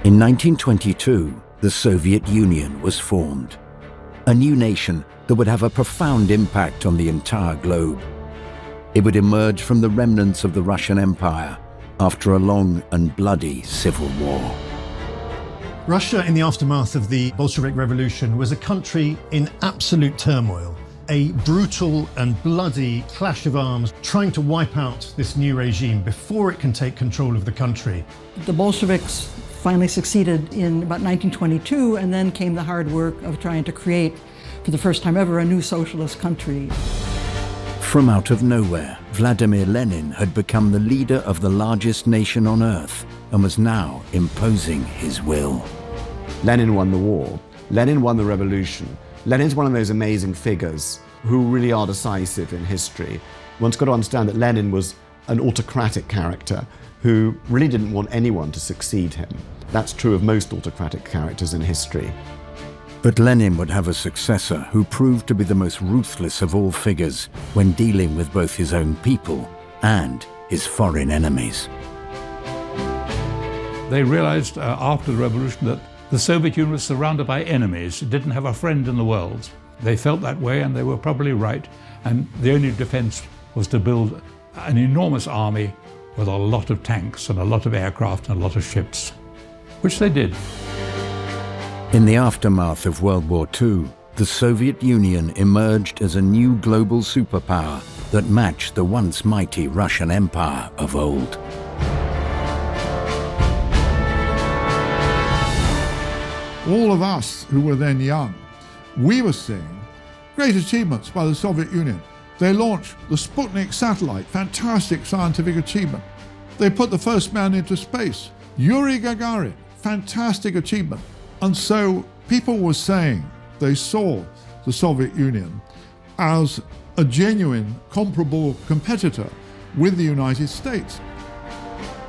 In 1922, the Soviet Union was formed, a new nation that would have a profound impact on the entire globe. It would emerge from the remnants of the Russian Empire after a long and bloody civil war. Russia, in the aftermath of the Bolshevik Revolution, was a country in absolute turmoil, a brutal and bloody clash of arms trying to wipe out this new regime before it can take control of the country. The Bolsheviks finally succeeded in about 1922, and then came the hard work of trying to create, for the first time ever, a new socialist country. From out of nowhere, Vladimir Lenin had become the leader of the largest nation on earth and was now imposing his will. Lenin won the war. Lenin won the revolution. Lenin's one of those amazing figures who really are decisive in history. One's got to understand that Lenin was an autocratic character who really didn't want anyone to succeed him. That's true of most autocratic characters in history. But Lenin would have a successor who proved to be the most ruthless of all figures when dealing with both his own people and his foreign enemies. They realized after the revolution that the Soviet Union was surrounded by enemies. It didn't have a friend in the world. They felt that way, and they were probably right. And the only defense was to build an enormous army with a lot of tanks and a lot of aircraft and a lot of ships, which they did. In the aftermath of World War II, the Soviet Union emerged as a new global superpower that matched the once mighty Russian Empire of old. All of us who were then young, we were seeing great achievements by the Soviet Union. They launched the Sputnik satellite, fantastic scientific achievement. They put the first man into space, Yuri Gagarin, fantastic achievement. And so people were saying they saw the Soviet Union as a genuine, comparable competitor with the United States.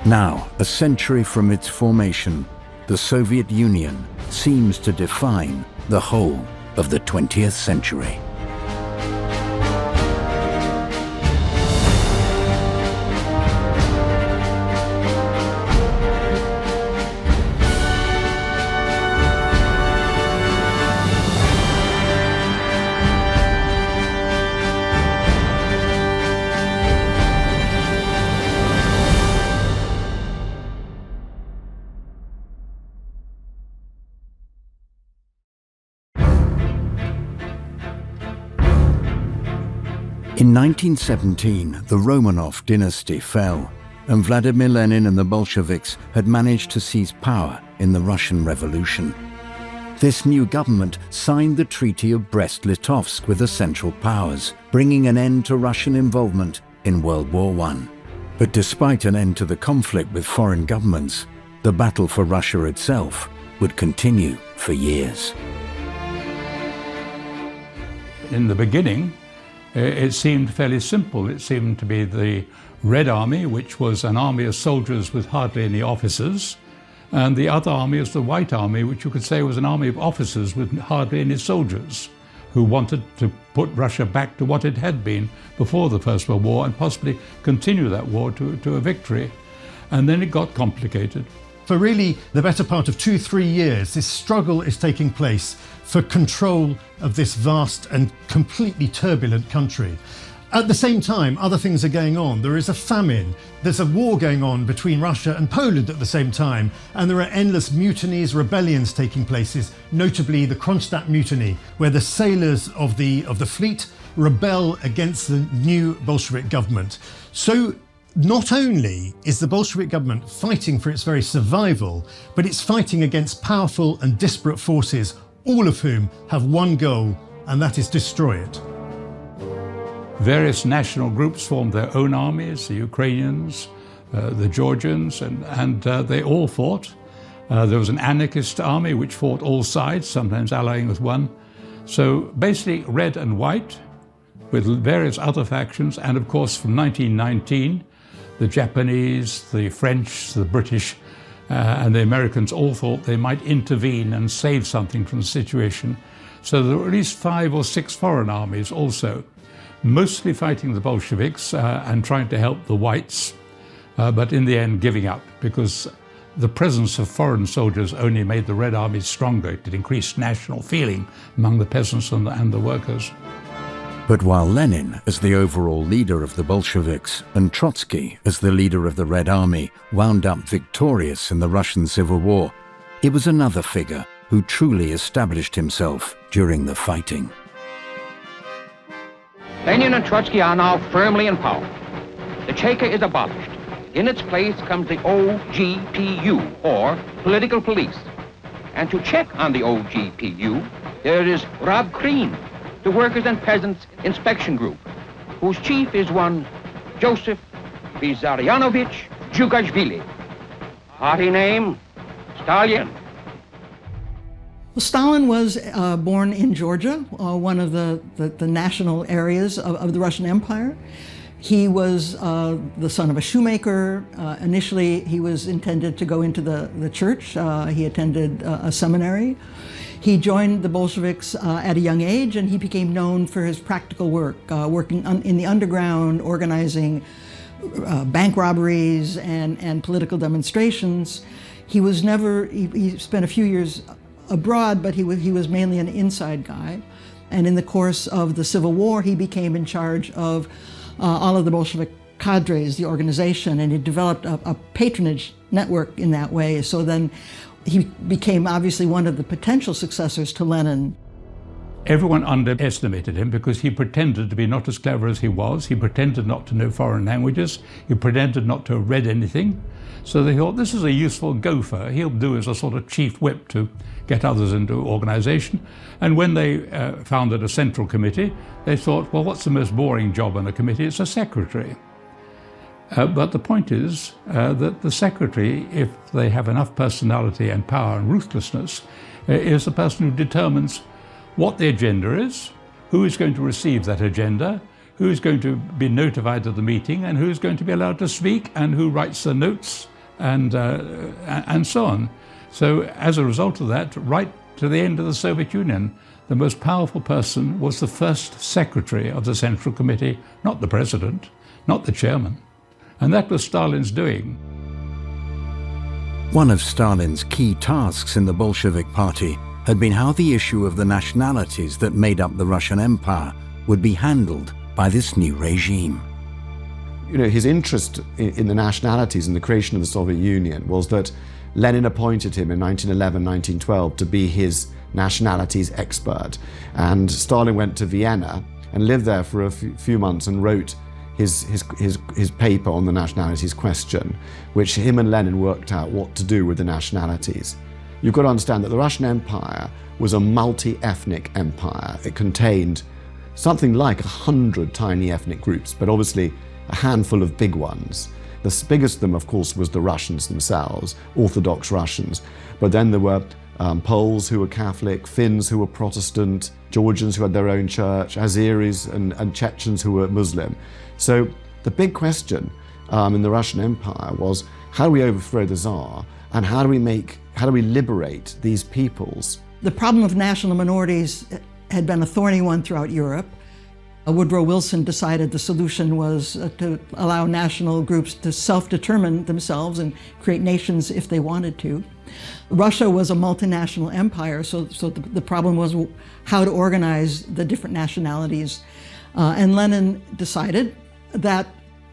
Now, a century from its formation, the Soviet Union seems to define the whole of the 20th century. In 1917, the Romanov dynasty fell, and Vladimir Lenin and the Bolsheviks had managed to seize power in the Russian Revolution. This new government signed the Treaty of Brest-Litovsk with the Central Powers, bringing an end to Russian involvement in World War I. But despite an end to the conflict with foreign governments, the battle for Russia itself would continue for years. In the beginning, it seemed fairly simple. It seemed to be the Red Army, which was an army of soldiers with hardly any officers, and the other army is the White Army, which you could say was an army of officers with hardly any soldiers, who wanted to put Russia back to what it had been before the First World War and possibly continue that war to a victory. And then it got complicated. For really the better part of 2-3 years, this struggle is taking place for control of this vast and completely turbulent country. At the same time, other things are going on. There is a famine. There's a war going on between Russia and Poland at the same time. And there are endless mutinies, rebellions taking place, notably the Kronstadt mutiny, where the sailors of the fleet rebel against the new Bolshevik government. So not only is the Bolshevik government fighting for its very survival, but it's fighting against powerful and disparate forces, all of whom have one goal, and that is destroy it. Various national groups formed their own armies, the Ukrainians, the Georgians, and they all fought. There was an anarchist army which fought all sides, sometimes allying with one. So basically red and white, with various other factions, and of course from 1919, the Japanese, the French, the British, and the Americans all thought they might intervene and save something from the situation. So there were at least 5 or 6 foreign armies also, mostly fighting the Bolsheviks and trying to help the whites, but in the end giving up, because The presence of foreign soldiers only made the Red Army stronger. It increased national feeling among the peasants and the workers. But while Lenin, as the overall leader of the Bolsheviks, and Trotsky, as the leader of the Red Army, wound up victorious in the Russian Civil War, it was another figure who truly established himself during the fighting. Lenin and Trotsky are now firmly in power. The Cheka is abolished. In its place comes the OGPU, or political police. And to check on the OGPU, there is Rob Kreen, the Workers' and Peasants Inspection Group, whose chief is one Joseph Vissarionovich Djugashvili. Party name, Stalin. Well, Stalin was born in Georgia, one of the national areas of the Russian Empire. He was the son of a shoemaker. Initially, he was intended to go into the church. He attended a seminary. He joined the Bolsheviks at a young age, and he became known for his practical work, working in the underground, organizing bank robberies and political demonstrations. He spent a few years abroad, but he was mainly an inside guy. And in the course of the Civil War, he became in charge of all of the Bolshevik cadres, the organization, and he developed a patronage network in that way. So then he became obviously one of the potential successors to Lenin. Everyone underestimated him because he pretended to be not as clever as he was. He pretended not to know foreign languages. He pretended not to have read anything. So they thought, this is a useful gopher. He'll do as a sort of chief whip to get others into organization. And when they founded a central committee, they thought, well, what's the most boring job on a committee? It's a secretary. But the point is that the secretary, if they have enough personality and power and ruthlessness, is the person who determines what the agenda is, who is going to receive that agenda, who is going to be notified of the meeting, and who is going to be allowed to speak, and who writes the notes, and so on. So as a result of that, right to the end of the Soviet Union, the most powerful person was the first secretary of the Central Committee, not the president, not the chairman. And that was Stalin's doing. One of Stalin's key tasks in the Bolshevik Party had been how the issue of the nationalities that made up the Russian Empire would be handled by this new regime. You know, his interest in the nationalities and the creation of the Soviet Union was that Lenin appointed him in 1911, 1912 to be his nationalities expert. And Stalin went to Vienna and lived there for a few months and wrote his paper on the nationalities question, which him and Lenin worked out what to do with the nationalities. You've got to understand that the Russian Empire was a multi-ethnic empire. It contained something like 100 tiny ethnic groups, but obviously a handful of big ones. The biggest of them, of course, was the Russians themselves, Orthodox Russians. But then there were Poles who were Catholic, Finns who were Protestant, Georgians who had their own church, Azeris and Chechens who were Muslim. So the big question in the Russian Empire was, how do we overthrow the Tsar, and how do we liberate these peoples? The problem of national minorities had been a thorny one throughout Europe. Woodrow Wilson decided the solution was to allow national groups to self-determine themselves and create nations if they wanted to. Russia was a multinational empire, so the problem was how to organize the different nationalities. And Lenin decided that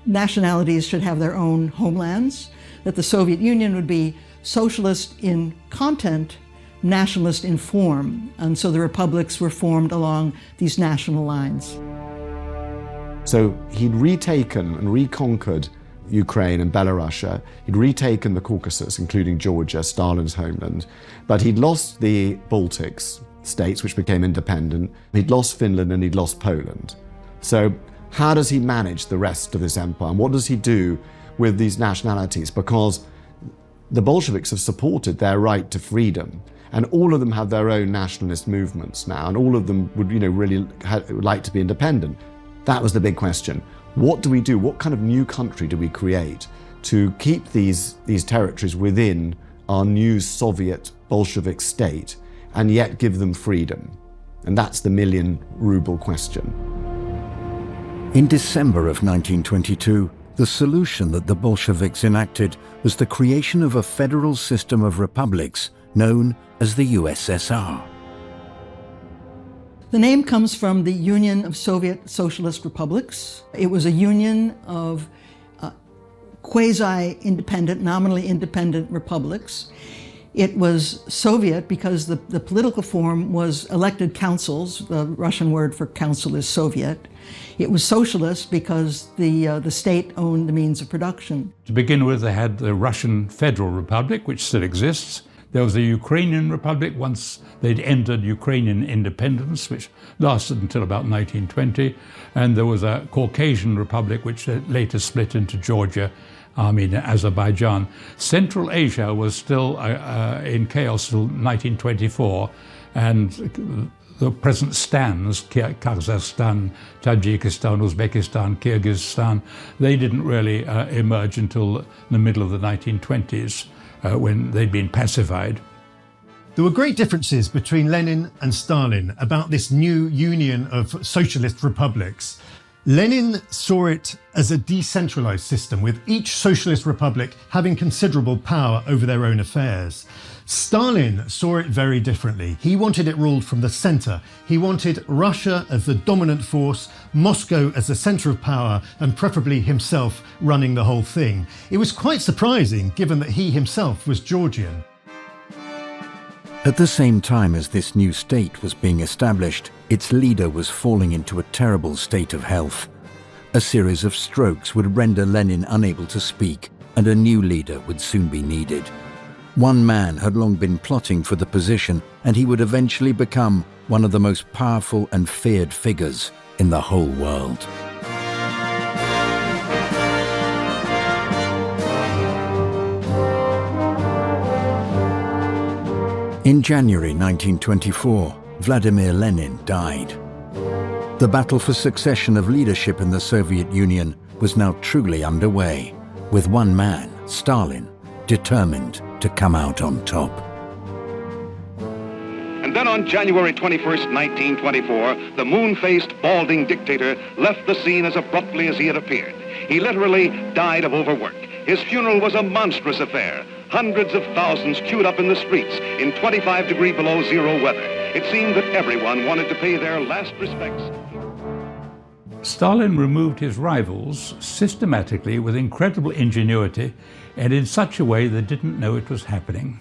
nationalities should have their own homelands, that the Soviet Union would be socialist in content, nationalist in form. And so the republics were formed along these national lines. So he'd retaken and reconquered Ukraine and Belarus. He'd retaken the Caucasus, including Georgia, Stalin's homeland. But he'd lost the Baltics states, which became independent. He'd lost Finland and he'd lost Poland. So how does he manage the rest of this empire? And what does he do with these nationalities? Because the Bolsheviks have supported their right to freedom. And all of them have their own nationalist movements now. And all of them would, really like to be independent. That was the big question. What do we do? What kind of new country do we create to keep these territories within our new Soviet Bolshevik state and yet give them freedom? And that's the million-ruble question. In December of 1922, The solution that the Bolsheviks enacted was the creation of a federal system of republics known as the USSR. The name comes from the Union of Soviet Socialist Republics. It was a union of quasi-independent, nominally independent republics. It was Soviet because the political form was elected councils. The Russian word for council is Soviet. It was socialist because the state owned the means of production. To begin with, they had the Russian Federal Republic, which still exists. There was a Ukrainian Republic once they'd entered Ukrainian independence, which lasted until about 1920. And there was a Caucasian Republic, which later split into Georgia, Armenia, Azerbaijan. Central Asia was still in chaos till 1924, and the present stands, Kazakhstan, Tajikistan, Uzbekistan, Kyrgyzstan, they didn't really emerge until the middle of the 1920s. When they'd been pacified. There were great differences between Lenin and Stalin about this new union of socialist republics. Lenin saw it as a decentralized system, with each socialist republic having considerable power over their own affairs. Stalin saw it very differently. He wanted it ruled from the center. He wanted Russia as the dominant force, Moscow as the center of power, and preferably himself running the whole thing. It was quite surprising, given that he himself was Georgian. At the same time as this new state was being established, its leader was falling into a terrible state of health. A series of strokes would render Lenin unable to speak, and a new leader would soon be needed. One man had long been plotting for the position, and he would eventually become one of the most powerful and feared figures in the whole world. In January 1924, Vladimir Lenin died. The battle for succession of leadership in the Soviet Union was now truly underway, with one man, Stalin, determined to come out on top. And then on January 21st, 1924, the moon-faced, balding dictator left the scene as abruptly as he had appeared. He literally died of overwork. His funeral was a monstrous affair. Hundreds of thousands queued up in the streets in 25-degree below zero weather. It seemed that everyone wanted to pay their last respects. Stalin removed his rivals systematically with incredible ingenuity and in such a way they didn't know it was happening.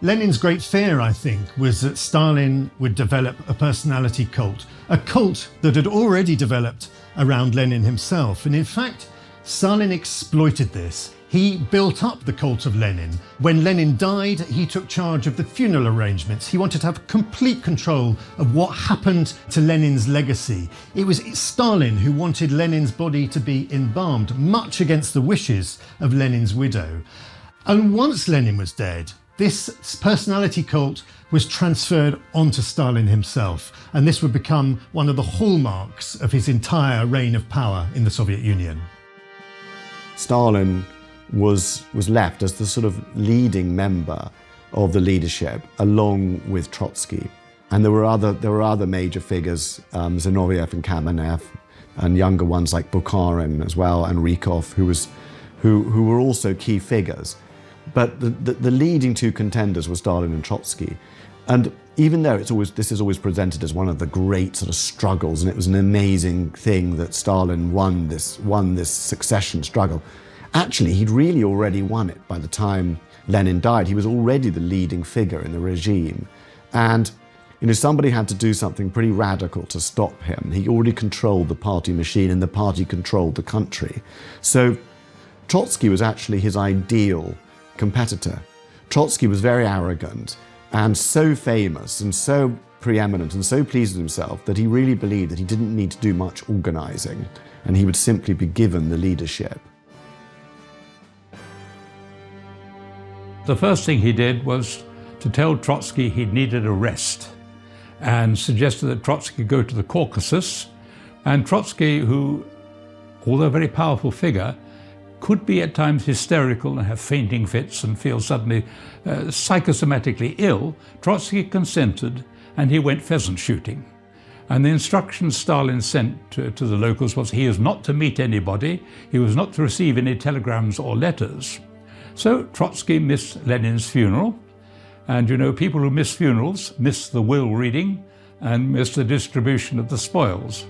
Lenin's great fear, I think, was that Stalin would develop a personality cult, a cult that had already developed around Lenin himself. And in fact, Stalin exploited this. He built up the cult of Lenin. When Lenin died, he took charge of the funeral arrangements. He wanted to have complete control of what happened to Lenin's legacy. It was Stalin who wanted Lenin's body to be embalmed, much against the wishes of Lenin's widow. And once Lenin was dead, this personality cult was transferred onto Stalin himself, and this would become one of the hallmarks of his entire reign of power in the Soviet Union. Stalin was left as the sort of leading member of the leadership, along with Trotsky. And there were other major figures, Zinoviev and Kamenev, and younger ones like Bukharin as well, and Rykov, who were also key figures. But the leading two contenders were Stalin and Trotsky. And even though this is always presented as one of the great sort of struggles, and it was an amazing thing that Stalin won this succession struggle, actually, he'd really already won it by the time Lenin died. He was already the leading figure in the regime. And, somebody had to do something pretty radical to stop him. He already controlled the party machine, and the party controlled the country. So Trotsky was actually his ideal competitor. Trotsky was very arrogant and so famous and so preeminent and so pleased with himself that he really believed that he didn't need to do much organizing, and he would simply be given the leadership. The first thing he did was to tell Trotsky he needed a rest and suggested that Trotsky go to the Caucasus. And Trotsky, who, although a very powerful figure, could be at times hysterical and have fainting fits and feel suddenly psychosomatically ill, Trotsky consented and he went pheasant shooting. And the instructions Stalin sent to the locals was he was not to meet anybody, he was not to receive any telegrams or letters. So Trotsky missed Lenin's funeral. And you know, people who miss funerals miss the will reading and miss the distribution of the spoils.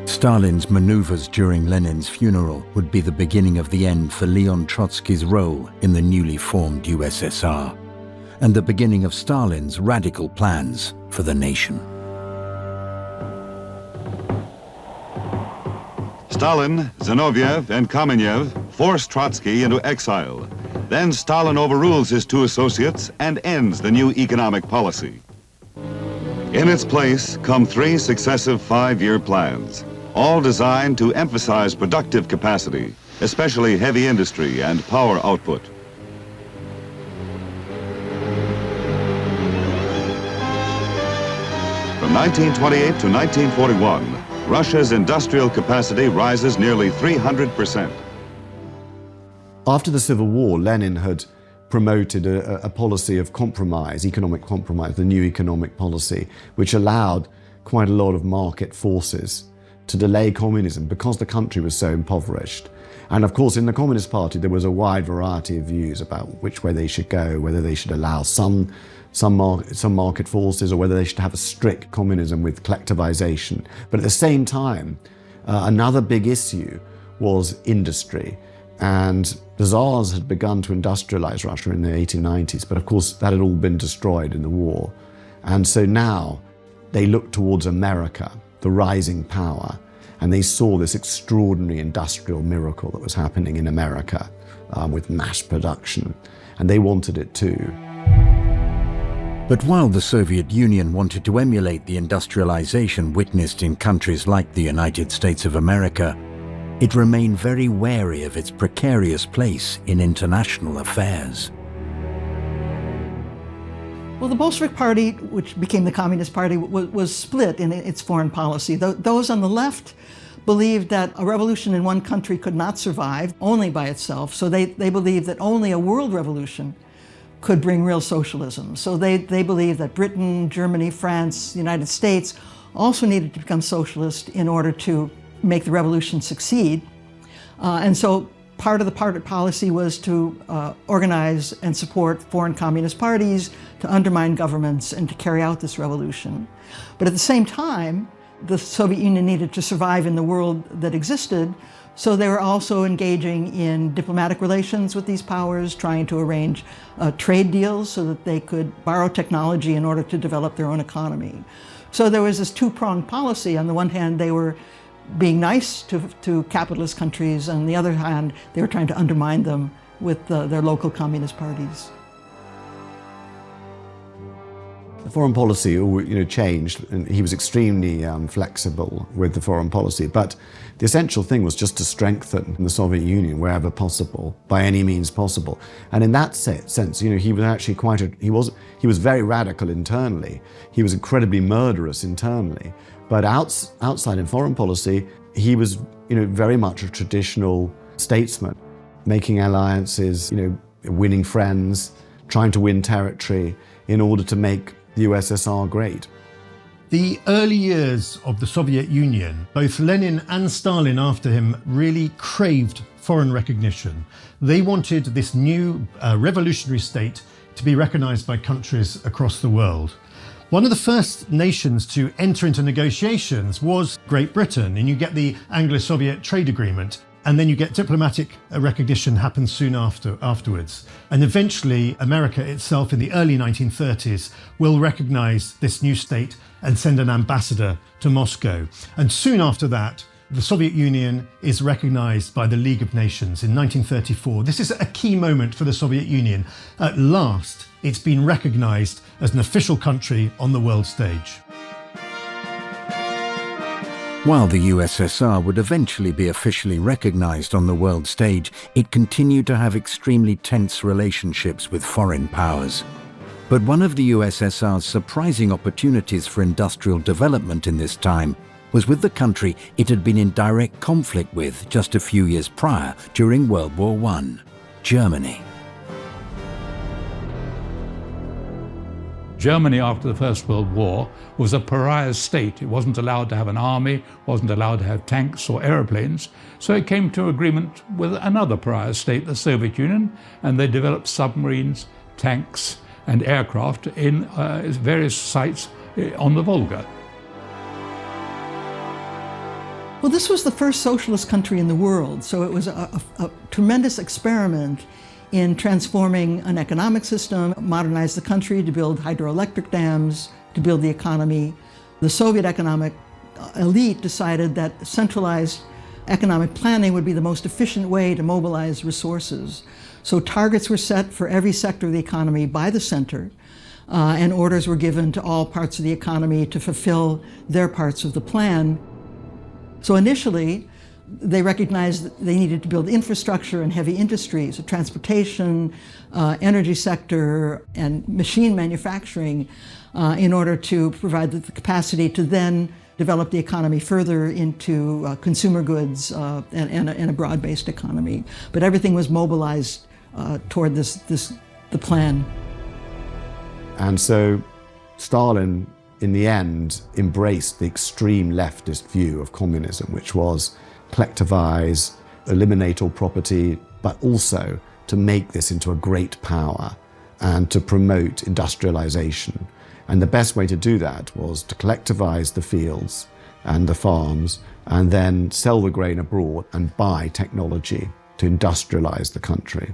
Stalin's maneuvers during Lenin's funeral would be the beginning of the end for Leon Trotsky's role in the newly formed USSR, and the beginning of Stalin's radical plans for the nation. Stalin, Zinoviev, and Kamenev forced Trotsky into exile. Then Stalin overrules his two associates and ends the new economic policy. In its place come 3 successive 5-year plans, all designed to emphasize productive capacity, especially heavy industry and power output. From 1928 to 1941, Russia's industrial capacity rises nearly 300%. After the Civil War, Lenin had promoted a policy of compromise, economic compromise, the new economic policy, which allowed quite a lot of market forces to delay communism because the country was so impoverished. And of course, in the Communist Party, there was a wide variety of views about which way they should go, whether they should allow some market forces or whether they should have a strict communism with collectivization. But at the same time, another big issue was industry. And the Tsars had begun to industrialize Russia in the 1890s, but of course that had all been destroyed in the war. And so now they looked towards America, the rising power, and they saw this extraordinary industrial miracle that was happening in America with mass production, and they wanted it too. But while the Soviet Union wanted to emulate the industrialization witnessed in countries like the United States of America, it remained very wary of its precarious place in international affairs. Well, the Bolshevik Party, which became the Communist Party, was split in its foreign policy. Those on the left believed that a revolution in one country could not survive only by itself, so they believed that only a world revolution could bring real socialism. So they believed that Britain, Germany, France, the United States also needed to become socialist in order to make the revolution succeed. And so part of the party policy was to organize and support foreign communist parties, to undermine governments, and to carry out this revolution. But at the same time, the Soviet Union needed to survive in the world that existed, so they were also engaging in diplomatic relations with these powers, trying to arrange trade deals so that they could borrow technology in order to develop their own economy. So there was this two-pronged policy. On the one hand, they were being nice to capitalist countries. On the other hand, they were trying to undermine them with their local communist parties. The foreign policy, changed, and he was extremely flexible with the foreign policy. But the essential thing was just to strengthen the Soviet Union wherever possible, by any means possible. And in that sense, he was actually he was very radical internally. He was incredibly murderous internally. But outside in foreign policy, he was, very much a traditional statesman, making alliances, winning friends, trying to win territory in order to make the USSR great. The early years of the Soviet Union, both Lenin and Stalin after him really craved foreign recognition. They wanted this new revolutionary state to be recognized by countries across the world. One of the first nations to enter into negotiations was Great Britain, and you get the Anglo-Soviet trade agreement, and then you get diplomatic recognition happens soon afterwards. And eventually, America itself in the early 1930s will recognize this new state and send an ambassador to Moscow. And soon after that, the Soviet Union is recognized by the League of Nations in 1934. This is a key moment for the Soviet Union. At last, it's been recognized as an official country on the world stage. While the USSR would eventually be officially recognized on the world stage, it continued to have extremely tense relationships with foreign powers. But one of the USSR's surprising opportunities for industrial development in this time was with the country it had been in direct conflict with just a few years prior during World War I, Germany. Germany, after the First World War, was a pariah state. It wasn't allowed to have an army, wasn't allowed to have tanks or aeroplanes. So it came to agreement with another pariah state, the Soviet Union, and they developed submarines, tanks, and aircraft in various sites on the Volga. Well, this was the first socialist country in the world, so it was a tremendous experiment in transforming an economic system, modernize the country to build hydroelectric dams, to build the economy. The Soviet economic elite decided that centralized economic planning would be the most efficient way to mobilize resources. So targets were set for every sector of the economy by the center, and orders were given to all parts of the economy to fulfill their parts of the plan. So initially, they recognized that they needed to build infrastructure and heavy industries, so transportation, energy sector, and machine manufacturing in order to provide the capacity to then develop the economy further into consumer goods and a broad-based economy. But everything was mobilized toward the plan. And so Stalin, in the end, embraced the extreme leftist view of communism, which was collectivize, eliminate all property, but also to make this into a great power and to promote industrialization. And the best way to do that was to collectivize the fields and the farms and then sell the grain abroad and buy technology to industrialize the country.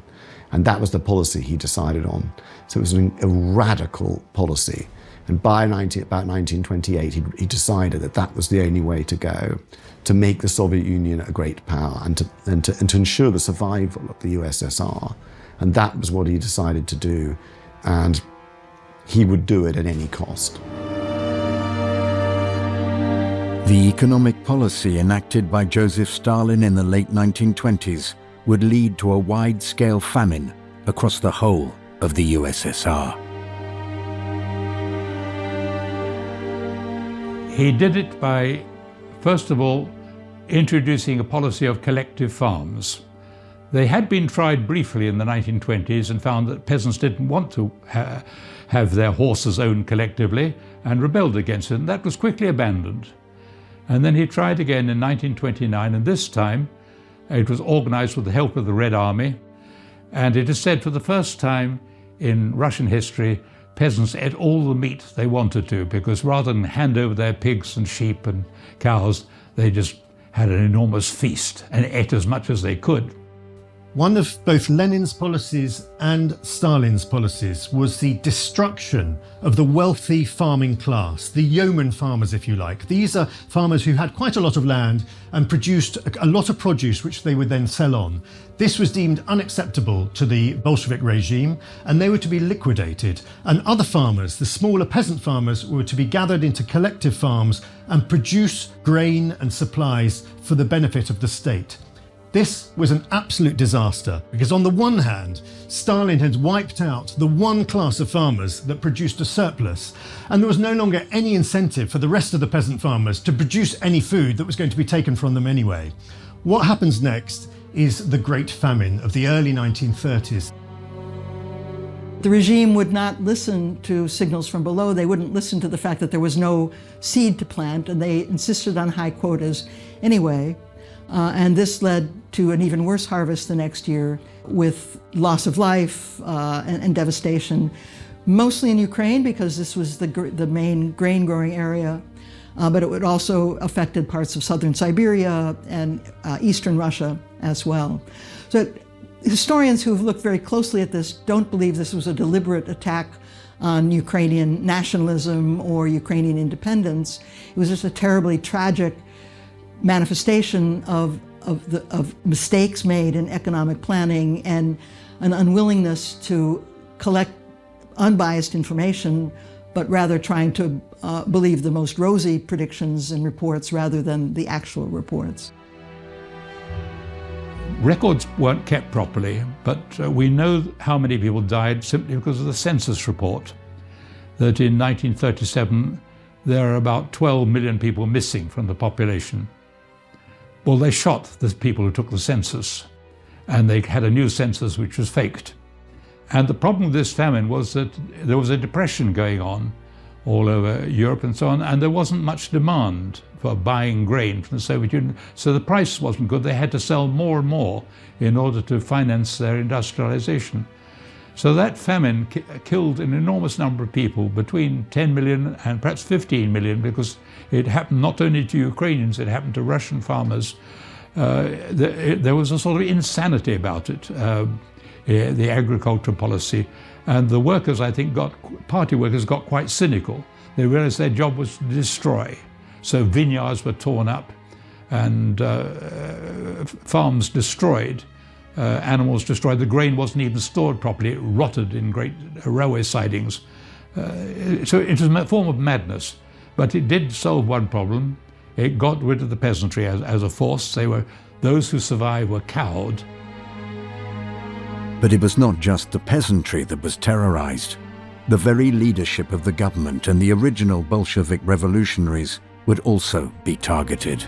And that was the policy he decided on. So it was a radical policy. And by about 1928, he decided that that was the only way to go, to make the Soviet Union a great power and to ensure the survival of the USSR. And that was what he decided to do. And he would do it at any cost. The economic policy enacted by Joseph Stalin in the late 1920s would lead to a wide-scale famine across the whole of the USSR. He did it by, first of all, introducing a policy of collective farms. They had been tried briefly in the 1920s and found that peasants didn't want to have their horses owned collectively and rebelled against it, and that was quickly abandoned. And then he tried again in 1929, and this time it was organized with the help of the Red Army, and it is said for the first time in Russian history, peasants ate all the meat they wanted to, because rather than hand over their pigs and sheep and cows, they just had an enormous feast and ate as much as they could. One of both Lenin's policies and Stalin's policies was the destruction of the wealthy farming class, the yeoman farmers, if you like. These are farmers who had quite a lot of land and produced a lot of produce which they would then sell on. This was deemed unacceptable to the Bolshevik regime, and they were to be liquidated. And other farmers, the smaller peasant farmers, were to be gathered into collective farms and produce grain and supplies for the benefit of the state. This was an absolute disaster because on the one hand, Stalin had wiped out the one class of farmers that produced a surplus, and there was no longer any incentive for the rest of the peasant farmers to produce any food that was going to be taken from them anyway. What happens next is the Great Famine of the early 1930s. The regime would not listen to signals from below. They wouldn't listen to the fact that there was no seed to plant, and they insisted on high quotas anyway. And this led to an even worse harvest the next year with loss of life and devastation, mostly in Ukraine because this was the main grain growing area, but it would also affected parts of southern Siberia and eastern Russia as well. So historians who've looked very closely at this don't believe this was a deliberate attack on Ukrainian nationalism or Ukrainian independence. It was just a terribly tragic manifestation of mistakes made in economic planning and an unwillingness to collect unbiased information, but rather trying to believe the most rosy predictions and reports rather than the actual reports. Records weren't kept properly, but we know how many people died simply because of the census report, that in 1937 there are about 12 million people missing from the population. Well, they shot the people who took the census, and they had a new census which was faked. And the problem with this famine was that there was a depression going on all over Europe and so on, and there wasn't much demand for buying grain from the Soviet Union. So the price wasn't good. They had to sell more and more in order to finance their industrialization. So that famine killed an enormous number of people, between 10 million and perhaps 15 million, because it happened not only to Ukrainians, it happened to Russian farmers. There was a sort of insanity about it, the agricultural policy. And the workers, I think, party workers got quite cynical. They realized their job was to destroy. So vineyards were torn up and farms destroyed. Animals destroyed. The grain wasn't even stored properly. It rotted in great railway sidings. So it was a form of madness. But it did solve one problem. It got rid of the peasantry as a force. Those who survived were cowed. But it was not just the peasantry that was terrorized. The very leadership of the government and the original Bolshevik revolutionaries would also be targeted.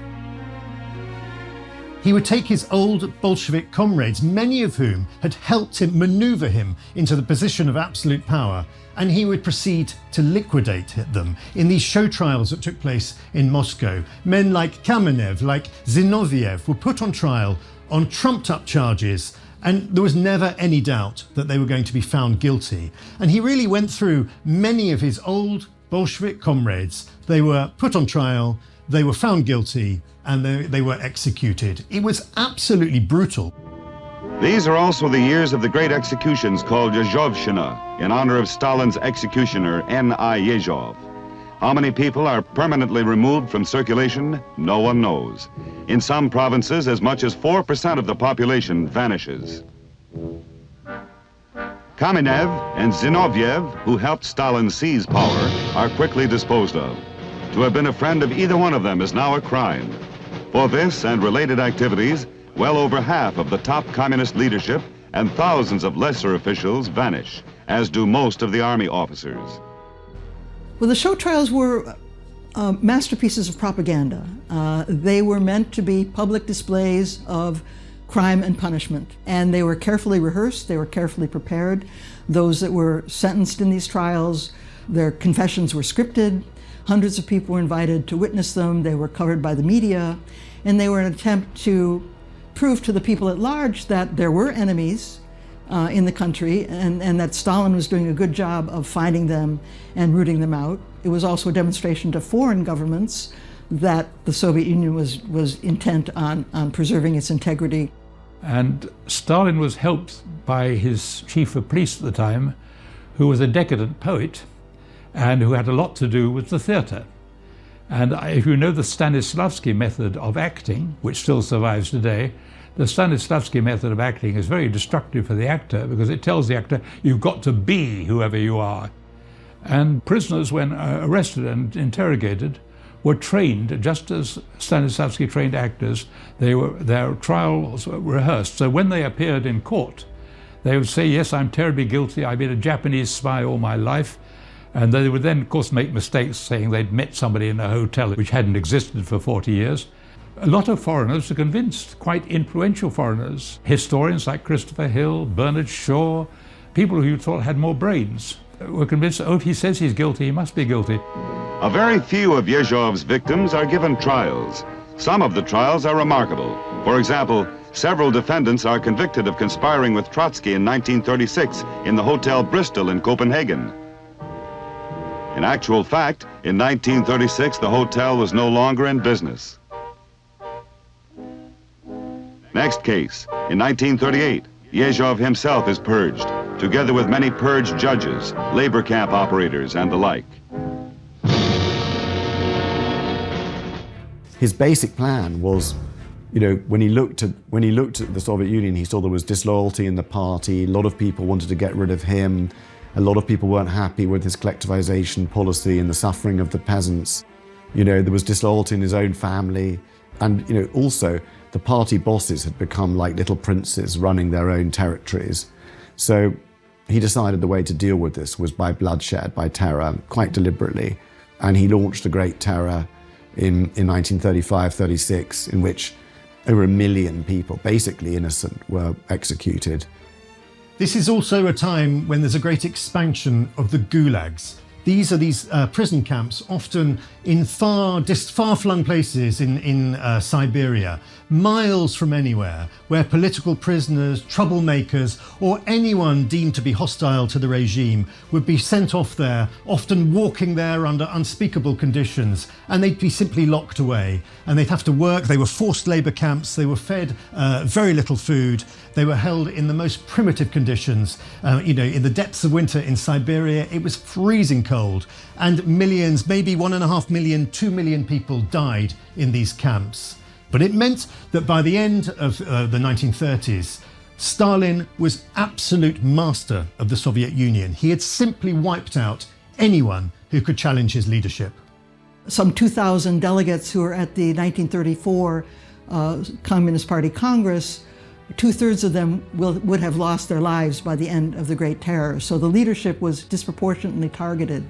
He would take his old Bolshevik comrades, many of whom had helped him maneuver him into the position of absolute power, and he would proceed to liquidate them in these show trials that took place in Moscow. Men like Kamenev, like Zinoviev were put on trial on trumped-up charges, and there was never any doubt that they were going to be found guilty. And he really went through many of his old Bolshevik comrades. They were put on trial, they were found guilty, and they were executed. It was absolutely brutal. These are also the years of the great executions called Yezhovshchina, in honor of Stalin's executioner, N.I. Yezhov. How many people are permanently removed from circulation? No one knows. In some provinces, as much as 4% of the population vanishes. Kamenev and Zinoviev, who helped Stalin seize power, are quickly disposed of. To have been a friend of either one of them is now a crime. For this and related activities, well over half of the top communist leadership and thousands of lesser officials vanish, as do most of the army officers. Well, the show trials were masterpieces of propaganda. They were meant to be public displays of crime and punishment, and they were carefully rehearsed, they were carefully prepared. Those that were sentenced in these trials, their confessions were scripted. Hundreds of people were invited to witness them. They were covered by the media, and they were an attempt to prove to the people at large that there were enemies in the country, and that Stalin was doing a good job of finding them and rooting them out. It was also a demonstration to foreign governments that the Soviet Union was intent on preserving its integrity. And Stalin was helped by his chief of police at the time, who was a decadent poet and who had a lot to do with the theatre. And if you know the Stanislavski method of acting, which still survives today, the Stanislavski method of acting is very destructive for the actor because it tells the actor, you've got to be whoever you are. And prisoners, when arrested and interrogated, were trained just as Stanislavski trained actors. Their trials were rehearsed. So when they appeared in court, they would say, yes, I'm terribly guilty. I've been a Japanese spy all my life. And they would then, of course, make mistakes, saying they'd met somebody in a hotel which hadn't existed for 40 years. A lot of foreigners were convinced, quite influential foreigners, historians like Christopher Hill, Bernard Shaw, people who you thought had more brains, were convinced, oh, if he says he's guilty, he must be guilty. A very few of Yezhov's victims are given trials. Some of the trials are remarkable. For example, several defendants are convicted of conspiring with Trotsky in 1936 in the Hotel Bristol in Copenhagen. In actual fact, in 1936, the hotel was no longer in business. Next case, in 1938, Yezhov himself is purged, together with many purged judges, labor camp operators, and the like. His basic plan was, you know, when he looked at the Soviet Union, he saw there was disloyalty in the party. A lot of people wanted to get rid of him. A lot of people weren't happy with his collectivization policy and the suffering of the peasants. You know, there was disloyalty in his own family. And, you know, also the party bosses had become like little princes running their own territories. So he decided the way to deal with this was by bloodshed, by terror, quite deliberately. And he launched the Great Terror in 1935-36, in which over 1 million people, basically innocent, were executed. This is also a time when there's a great expansion of the gulags. These are prison camps, often in far-flung places in Siberia, miles from anywhere, where political prisoners, troublemakers, or anyone deemed to be hostile to the regime would be sent off there, often walking there under unspeakable conditions, and they'd be simply locked away. And they'd have to work. They were forced labour camps. They were fed very little food. They were held in the most primitive conditions. In the depths of winter in Siberia, it was freezing cold, and millions, maybe 1.5 million, 2 million people died in these camps. But it meant that by the end of the 1930s, Stalin was absolute master of the Soviet Union. He had simply wiped out anyone who could challenge his leadership. Some 2,000 delegates who were at the 1934 Communist Party Congress, 2/3 of them would have lost their lives by the end of the Great Terror. So the leadership was disproportionately targeted.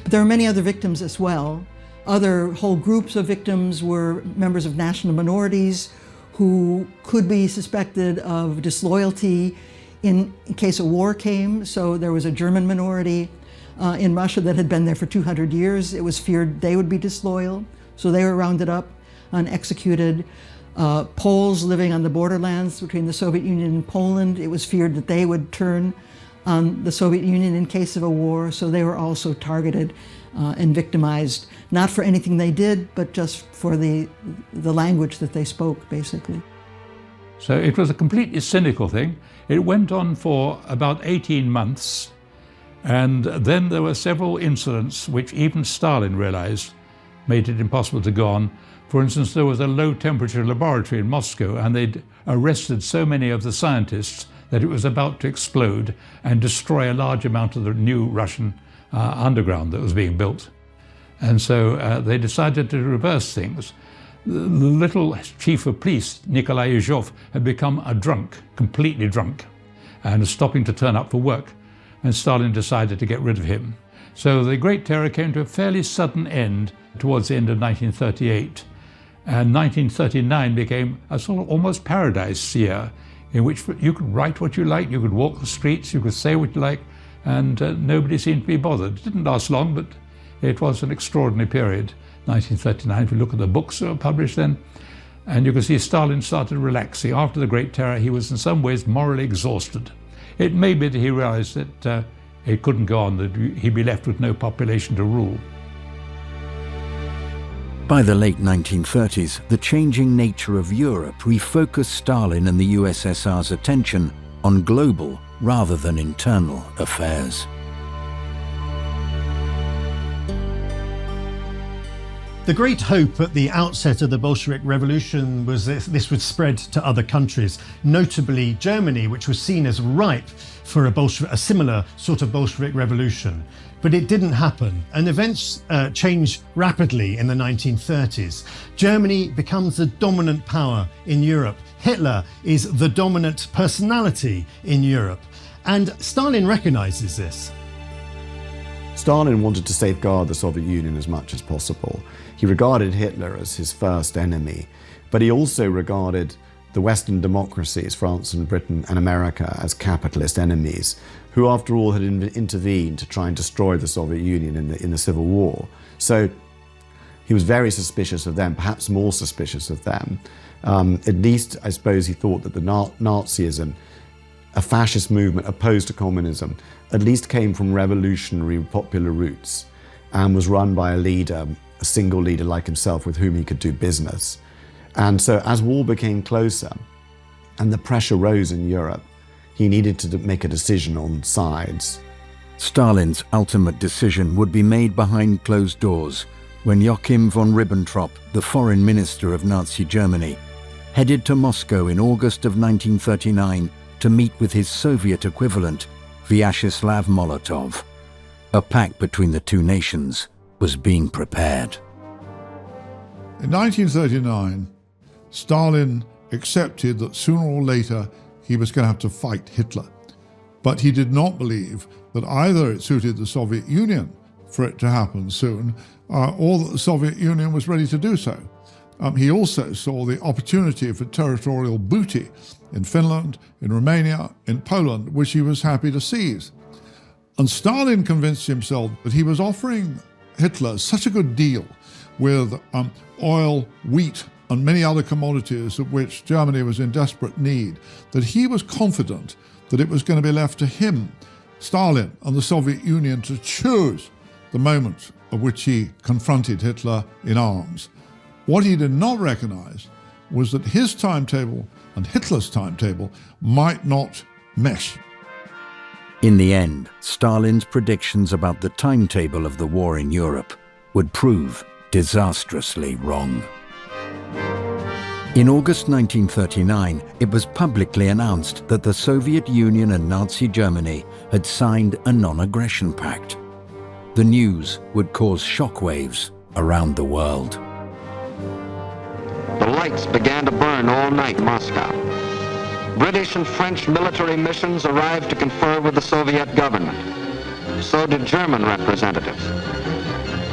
But there are many other victims as well. Other whole groups of victims were members of national minorities who could be suspected of disloyalty in case a war came. So there was a German minority in Russia that had been there for 200 years. It was feared they would be disloyal. So they were rounded up and executed. Poles living on the borderlands between the Soviet Union and Poland, it was feared that they would turn on the Soviet Union in case of a war, so they were also targeted and victimized, not for anything they did, but just for the language that they spoke, basically. So it was a completely cynical thing. It went on for about 18 months, and then there were several incidents which even Stalin realized made it impossible to go on. For instance, there was a low-temperature laboratory in Moscow, and they'd arrested so many of the scientists that it was about to explode and destroy a large amount of the new Russian underground that was being built. And so they decided to reverse things. The little chief of police, Nikolai Yezhov, had become a drunk, completely drunk, and was stopping to turn up for work. And Stalin decided to get rid of him. So the Great Terror came to a fairly sudden end towards the end of 1938. And 1939 became a sort of almost paradise year in which you could write what you liked, you could walk the streets, you could say what you liked, and nobody seemed to be bothered. It didn't last long, but it was an extraordinary period, 1939. If you look at the books that were published then, and you can see Stalin started relaxing. After the Great Terror, he was in some ways morally exhausted. It may be that he realized that it couldn't go on, that he'd be left with no population to rule. By the late 1930s, the changing nature of Europe refocused Stalin and the USSR's attention on global rather than internal affairs. The great hope at the outset of the Bolshevik Revolution was that this would spread to other countries, notably Germany, which was seen as ripe for a similar sort of Bolshevik revolution. But it didn't happen, and events changed rapidly in the 1930s. Germany becomes the dominant power in Europe. Hitler is the dominant personality in Europe, and Stalin recognizes this. Stalin wanted to safeguard the Soviet Union as much as possible. He regarded Hitler as his first enemy, but he also regarded the Western democracies, France and Britain and America, as capitalist enemies, who after all had intervened to try and destroy the Soviet Union in the Civil War. So he was very suspicious of them, perhaps more suspicious of them. At least, I suppose, he thought that the Nazism, a fascist movement opposed to communism, at least came from revolutionary popular roots and was run by a leader, a single leader like himself with whom he could do business. And so as war became closer and the pressure rose in Europe, he needed to make a decision on sides. Stalin's ultimate decision would be made behind closed doors when Joachim von Ribbentrop, the foreign minister of Nazi Germany, headed to Moscow in August of 1939 to meet with his Soviet equivalent, Vyacheslav Molotov. A pact between the two nations was being prepared. In 1939, Stalin accepted that sooner or later he was going to have to fight Hitler. But he did not believe that either it suited the Soviet Union for it to happen soon, or that the Soviet Union was ready to do so. He also saw the opportunity for territorial booty in Finland, in Romania, in Poland, which he was happy to seize. And Stalin convinced himself that he was offering Hitler such a good deal with oil, wheat, and many other commodities of which Germany was in desperate need, that he was confident that it was going to be left to him, Stalin, and the Soviet Union to choose the moment at which he confronted Hitler in arms. What he did not recognize was that his timetable and Hitler's timetable might not mesh. In the end, Stalin's predictions about the timetable of the war in Europe would prove disastrously wrong. In August 1939, it was publicly announced that the Soviet Union and Nazi Germany had signed a non-aggression pact. The news would cause shockwaves around the world. The lights began to burn all night in Moscow. British and French military missions arrived to confer with the Soviet government. So did German representatives.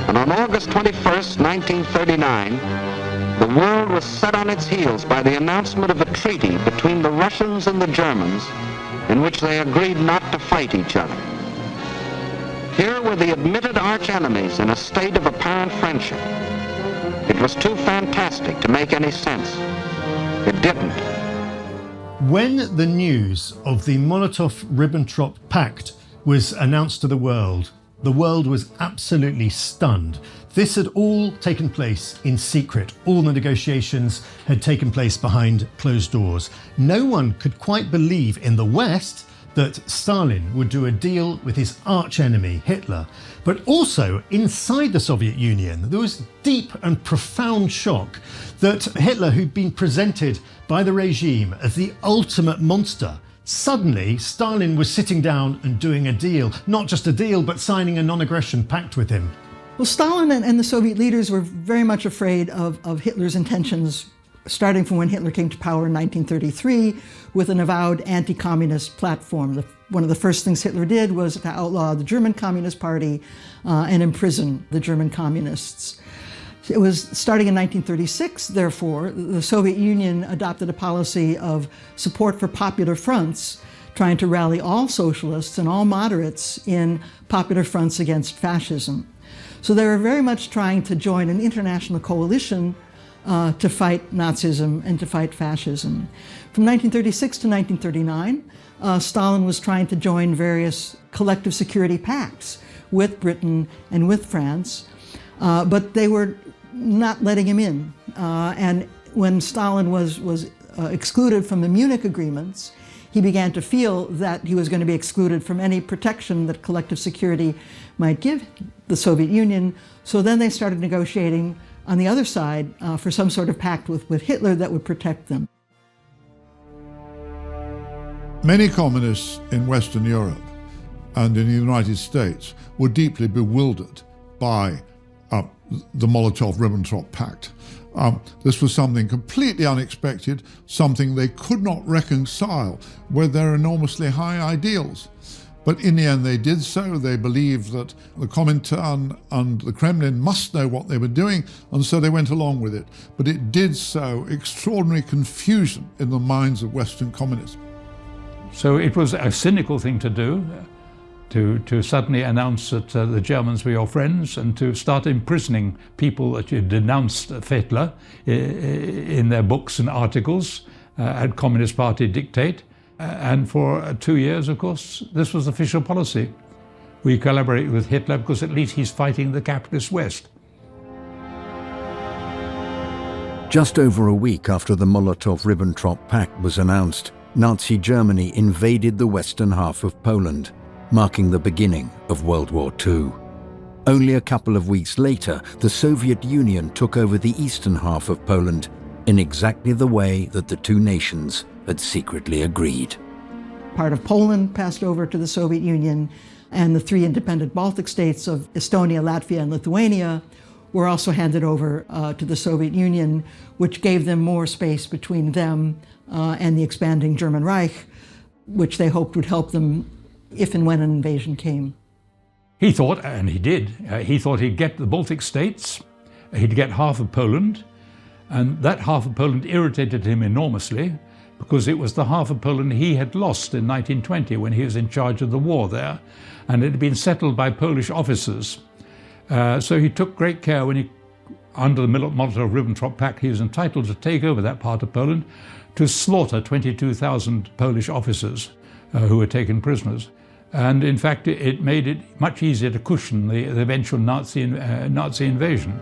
And on August 21st, 1939, the world was set on its heels by the announcement of a treaty between the Russians and the Germans in which they agreed not to fight each other. Here were the admitted arch-enemies in a state of apparent friendship. It was too fantastic to make any sense. It didn't. When the news of the Molotov-Ribbentrop Pact was announced to the world was absolutely stunned. This had all taken place in secret. All the negotiations had taken place behind closed doors. No one could quite believe in the West that Stalin would do a deal with his arch-enemy, Hitler. But also inside the Soviet Union, there was deep and profound shock that Hitler, who'd been presented by the regime as the ultimate monster, suddenly Stalin was sitting down and doing a deal. Not just a deal, but signing a non-aggression pact with him. Well, Stalin and the Soviet leaders were very much afraid of Hitler's intentions, starting from when Hitler came to power in 1933 with an avowed anti-communist platform. One of the first things Hitler did was to outlaw the German Communist Party and imprison the German communists. It was starting in 1936, therefore, the Soviet Union adopted a policy of support for popular fronts, trying to rally all socialists and all moderates in popular fronts against fascism. So they were very much trying to join an international coalition to fight Nazism and to fight fascism. From 1936 to 1939, Stalin was trying to join various collective security pacts with Britain and with France, but they were not letting him in. And when Stalin was excluded from the Munich agreements, he began to feel that he was going to be excluded from any protection that collective security might give the Soviet Union. So then they started negotiating on the other side for some sort of pact with Hitler that would protect them. Many communists in Western Europe and in the United States were deeply bewildered by the Molotov-Ribbentrop Pact. This was something completely unexpected, something they could not reconcile with their enormously high ideals. But in the end they did so. They believed that the Comintern and the Kremlin must know what they were doing, and so they went along with it. But it did sow extraordinary confusion in the minds of Western communists. So it was a cynical thing to do, to suddenly announce that the Germans were your friends and to start imprisoning people that you denounced Hitler in their books and articles at Communist Party dictate. And for 2 years, of course, this was official policy. We collaborate with Hitler because at least he's fighting the capitalist West. Just over a week after the Molotov-Ribbentrop Pact was announced, Nazi Germany invaded the western half of Poland, marking the beginning of World War II. Only a couple of weeks later, the Soviet Union took over the eastern half of Poland in exactly the way that the two nations had secretly agreed. Part of Poland passed over to the Soviet Union, and the three independent Baltic states of Estonia, Latvia, and Lithuania were also handed over to the Soviet Union, which gave them more space between them and the expanding German Reich, which they hoped would help them if and when an invasion came. He thought, and he did, he thought he'd get the Baltic states, he'd get half of Poland, And that half of Poland irritated him enormously, because it was the half of Poland he had lost in 1920 when he was in charge of the war there, and it had been settled by Polish officers. So he took great care when under the Molotov-Ribbentrop Pact, he was entitled to take over that part of Poland, to slaughter 22,000 Polish officers who were taken prisoners. And in fact, it made it much easier to cushion the eventual Nazi invasion.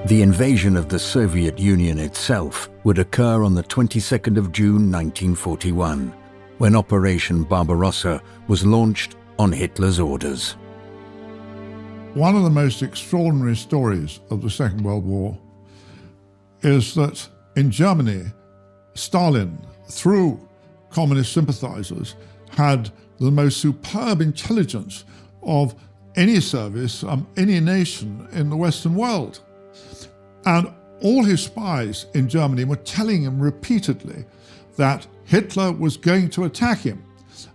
The invasion of the Soviet Union itself would occur on the 22nd of June 1941, when Operation Barbarossa was launched on Hitler's orders. One of the most extraordinary stories of the Second World War is that in Germany, Stalin, through communist sympathizers, had the most superb intelligence of any service, any nation in the Western world. And all his spies in Germany were telling him repeatedly that Hitler was going to attack him.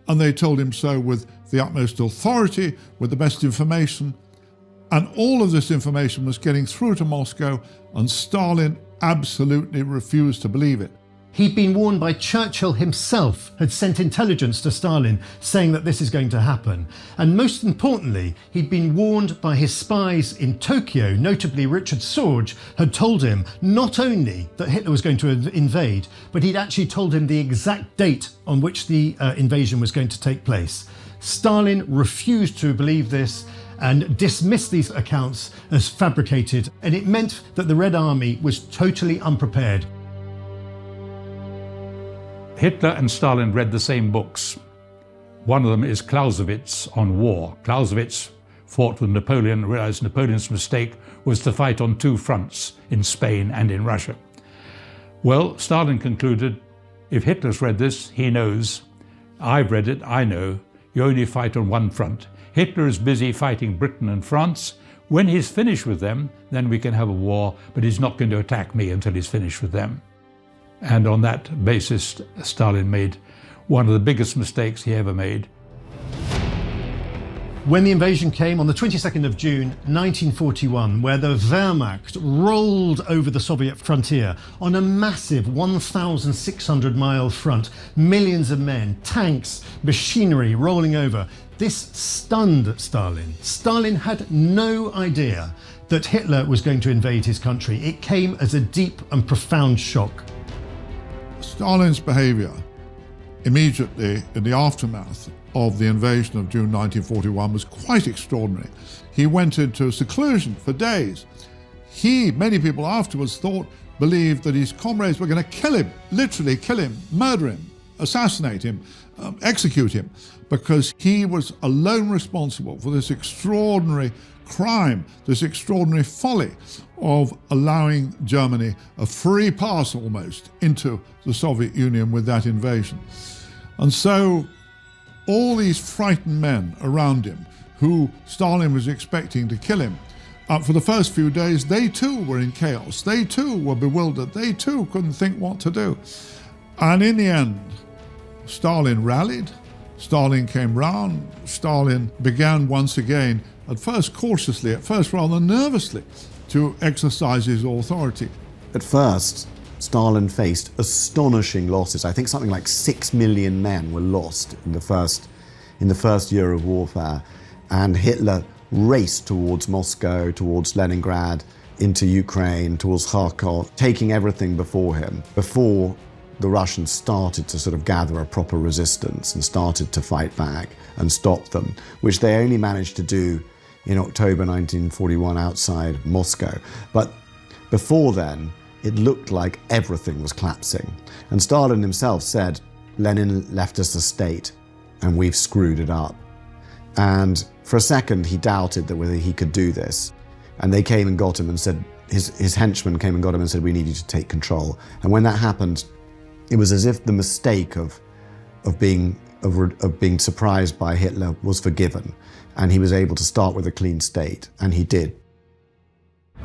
And they told him so with the utmost authority, with the best information. And all of this information was getting through to Moscow, and Stalin absolutely refused to believe it. He'd been warned by Churchill himself, had sent intelligence to Stalin saying that this is going to happen. And most importantly, he'd been warned by his spies in Tokyo, notably Richard Sorge, had told him not only that Hitler was going to invade, but he'd actually told him the exact date on which the invasion was going to take place. Stalin refused to believe this and dismissed these accounts as fabricated, and it meant that the Red Army was totally unprepared. Hitler and Stalin read the same books. One of them is Clausewitz on war. Clausewitz fought with Napoleon, realized Napoleon's mistake was to fight on two fronts, in Spain and in Russia. Well, Stalin concluded, if Hitler's read this, he knows. I've read it, I know. You only fight on one front. Hitler is busy fighting Britain and France. When he's finished with them, then we can have a war, but he's not going to attack me until he's finished with them. And on that basis, Stalin made one of the biggest mistakes he ever made. When the invasion came on the 22nd of June 1941, where the Wehrmacht rolled over the Soviet frontier on a massive 1,600-mile front, millions of men, tanks, machinery rolling over, this stunned Stalin. Stalin had no idea that Hitler was going to invade his country. It came as a deep and profound shock. Stalin's behavior immediately in the aftermath of the invasion of June 1941 was quite extraordinary. He went into seclusion for days. Many people afterwards believed that his comrades were going to kill him, literally kill him, murder him, assassinate him, execute him, because he was alone responsible for this extraordinary crime, this extraordinary folly of allowing Germany a free pass almost into the Soviet Union with that invasion. And so all these frightened men around him who Stalin was expecting to kill him, for the first few days, they too were in chaos. They too were bewildered. They too couldn't think what to do. And in the end, Stalin rallied. Stalin came round. Stalin began once again, at first cautiously, at first rather nervously, to exercise his authority. At first, Stalin faced astonishing losses. I think something like 6 million men were lost in the first year of warfare. And Hitler raced towards Moscow, towards Leningrad, into Ukraine, towards Kharkov, taking everything before him, before the Russians started to sort of gather a proper resistance and started to fight back and stop them, which they only managed to do in October 1941 outside Moscow. But before then, it looked like everything was collapsing. And Stalin himself said, Lenin left us a state and we've screwed it up. And for a second, he doubted that whether he could do this. And they came and got him and said, his henchmen came and got him and said, we need you to take control. And when that happened, it was as if the mistake of being surprised by Hitler was forgiven. And he was able to start with a clean state, and he did.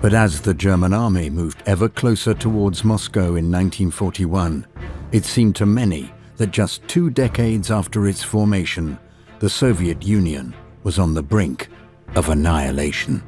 But as the German army moved ever closer towards Moscow in 1941, it seemed to many that just 2 decades after its formation, the Soviet Union was on the brink of annihilation.